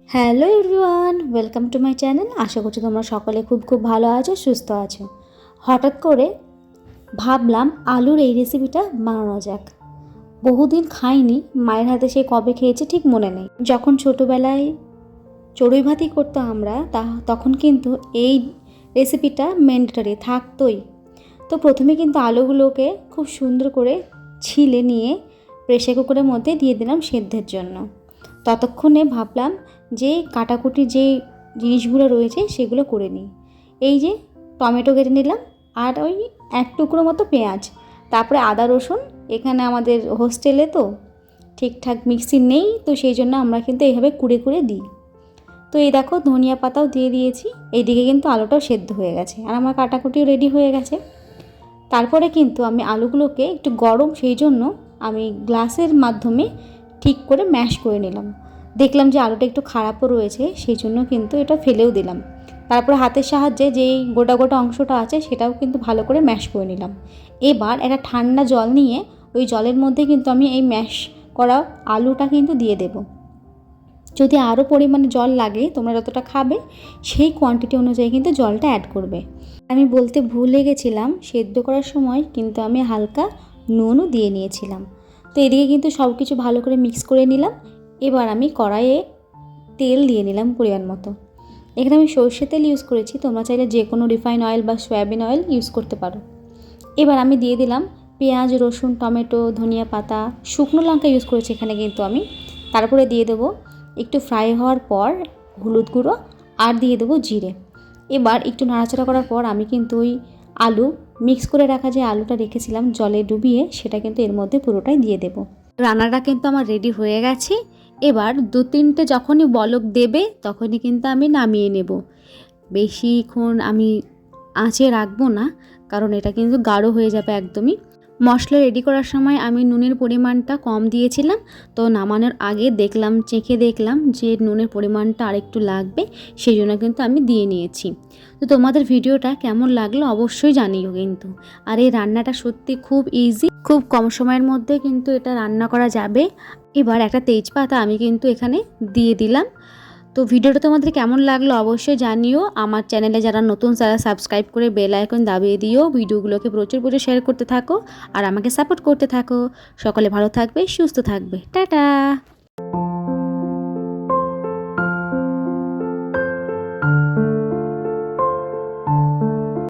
Hello everyone, welcome to my channel. আশা করছি তোমরা সকলে খুব ভালো আছো, সুস্থ আছো। হঠাৎ করে ভাবলাম আলুর এই রেসিপিটা বানানো যাক। বহুদিন খাইনি, মায়ের হাতে সে কবে খেয়েছি ঠিক মনে নেই। যখন ছোটোবেলায় চড়ুই ভাতি করতো আমরা তখন কিন্তু এই রেসিপিটা ম্যান্ডেটরি থাকতোই। তো প্রথমে কিন্তু আলুগুলোকে খুব সুন্দর করে ছিলে নিয়ে প্রেসার কুকারের মধ্যে দিয়ে দিলাম সেদ্ধের জন্য। ততক্ষণে ভাবলাম যে কাটাকুটি যে জিনিসগুলো রয়েছে সেগুলো করে নিই। এই যে টমেটো কেটে নিলাম, আর ওই এক টুকরো মতো পেঁয়াজ, তারপরে আদা রসুন। এখানে আমাদের হোস্টেলে তো ঠিকঠাক মিক্সি নেই, তো সেই জন্য আমরা কিন্তু এইভাবে কুড়ে দিই। তো এই দেখো ধনিয়া পাতাও দিয়ে দিয়েছি। এইদিকে কিন্তু আলুটাও সেদ্ধ হয়ে গেছে আর আমার কাটাকুটিও রেডি হয়ে গেছে। তারপরে কিন্তু আমি আলুগুলোকে একটু গরম, সেই জন্য আমি গ্লাসের মাধ্যমে ঠিক করে ম্যাশ করে নিলাম। দেখলাম যে আলুটা একটু খারাপও রয়েছে, সেই জন্য কিন্তু এটা ফেলেও দিলাম। তারপর হাতের সাহায্যে যেই গোটা গোটা অংশটা আছে সেটাও কিন্তু ভালো করে ম্যাশ করে নিলাম। এবার একটা ঠান্ডা জল নিয়ে ওই জলের মধ্যে কিন্তু আমি এই ম্যাশ করা আলুটা কিন্তু দিয়ে দেব। যদি আরও পরিমাণে জল লাগে, তোমরা যতটা খাবে সেই কোয়ান্টিটি অনুযায়ী কিন্তু জলটা অ্যাড করবে। আমি বলতে ভুলে গেছিলাম, সেদ্ধ করার সময় কিন্তু আমি হালকা নুনও দিয়ে নিয়েছিলাম। তো এদিকে কিন্তু সব কিছু ভালো করে মিক্স করে নিলাম। এবার আমি কড়াইয়ে তেল দিয়ে নিলাম পরিমাণ মতো। এখানে আমি সরষে তেল ইউজ করেছি, তোমরা চাইলে যে কোনো রিফাইন অয়েল বা সয়াবিন অয়েল ইউজ করতে পারো। এবার আমি দিয়ে দিলাম পেঁয়াজ, রসুন, টমেটো, ধনিয়া পাতা, শুকনো লঙ্কা ইউজ করেছি এখানে কিন্তু আমি। তারপরে দিয়ে দেবো একটু ফ্রাই হওয়ার পর হলুদ গুঁড়ো, আর দিয়ে দেবো জিরে। এবার একটু নাড়াচাড়া করার পর আমি কিন্তু ওই আলু মিক্স করে রাখা যে আলুটা রেখেছিলাম জলে ডুবিয়ে, সেটা কিন্তু এর মধ্যে পুরোটাই দিয়ে দেবো। রান্নাটা কিন্তু আমার রেডি হয়ে গেছে। এবার 2-3টে যখনই বলক দেবে তখনই কিন্তু আমি নামিয়ে নেব। বেশিক্ষণ আমি আঁচে রাখবো না, কারণ এটা কিন্তু গাঢ় হয়ে যাবে একদমই। মশলা রেডি করার সময় আমি নুনের পরিমাণটা কম দিয়েছিলাম, তো নামানোর আগে চেখে দেখলাম যে নুনের পরিমাণটা আরেকটু লাগবে, সেই জন্য কিন্তু আমি দিয়ে নিয়েছি। তো তোমাদের ভিডিওটা কেমন লাগলো অবশ্যই জানিও কিন্তু। আর এই রান্নাটা সত্যি খুব ইজি, খুব কম সময়ের মধ্যে কিন্তু এটা রান্না করা যাবে। এবার একটা তেজপাতা আমি কিন্তু এখানে দিয়ে দিলাম। তো ভিডিওটা তোমাদের কেমন লাগলো অবশ্যই জানিও। আমার চ্যানেলে যারা নতুন তারা সাবস্ক্রাইব করে বেল আইকন দাবিয়ে দিও। ভিডিওগুলোকে প্রচুর শেয়ার করতে থাকো আর আমাকে সাপোর্ট করতে থাকো। সকলে ভালো থাকবে, সুস্থ থাকবে। টাটা।